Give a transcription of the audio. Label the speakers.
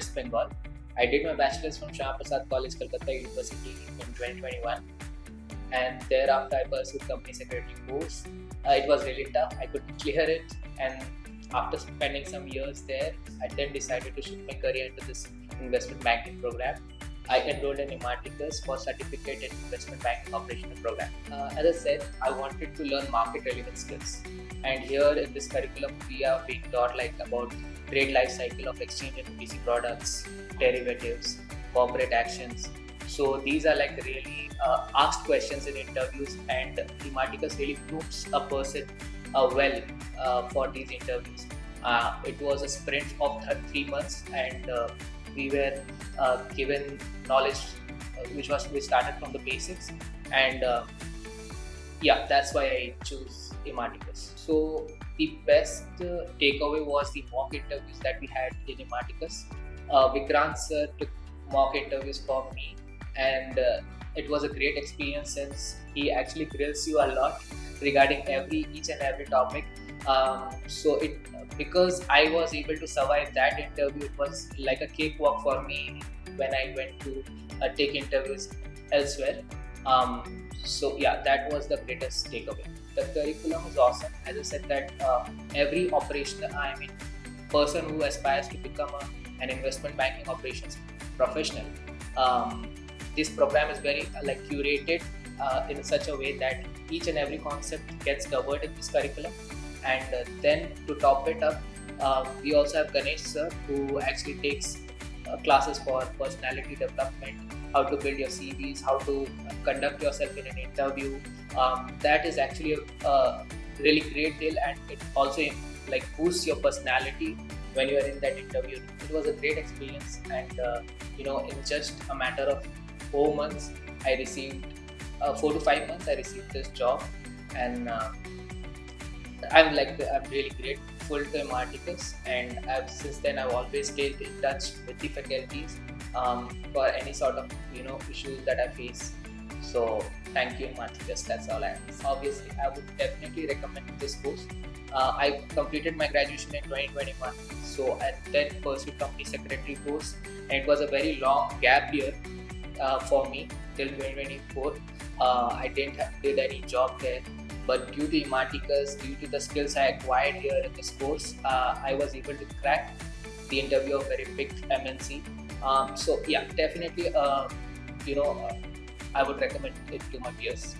Speaker 1: West Bengal. I did my bachelor's from Shah Prasad College, Calcutta University in 2021, and thereafter I pursued company secretary course. It was really tough. I couldn't clear it, and after spending some years there, I then decided to shift my career into this investment banking program. I enrolled in Imarticus for certificate in investment banking operational program. As I said, I wanted to learn market relevant skills, and here in this curriculum, we are being taught like about trade life cycle of exchange and OTC products, derivatives, corporate actions. So these are like really asked questions in interviews, and Imarticus really proves a person for these interviews. It was a sprint of 3 months, and we were given knowledge we started from the basics, and that's why I choose Imarticus. So the best takeaway was the mock interviews that we had in Imarticus. Vikrant sir took mock interviews for me, and it was a great experience since he actually grills you a lot regarding each and every topic. Because I was able to survive that interview, it was like a cakewalk for me when I went to take interviews elsewhere. That was the greatest takeaway. The curriculum is awesome. As I said that every person who aspires to become an investment banking operations professional, this program is very curated in such a way that each and every concept gets covered in this curriculum. And then to top it up, we also have Ganesh sir, who actually takes classes for personality development, how to build your CVs, how to conduct yourself in an interview. That is actually a really great deal, and it also boosts your personality when you are in that interview. It was a great experience, and in just a matter of 4 months, I received 4 to 5 months, I received this job, and I'm really grateful to Imarticus, and since then I've always stayed in touch with the faculties for any sort of issues that I face. So thank you, Imarticus. That's all I have. Obviously, I would definitely recommend this course. I completed my graduation in 2021, so I then pursued company secretary course, and it was a very long gap year for me till 2024. I didn't did any job there. But due to Imarticus, due to the skills I acquired here in this course, I was able to crack the interview of very big MNC. Definitely, I would recommend it to my peers.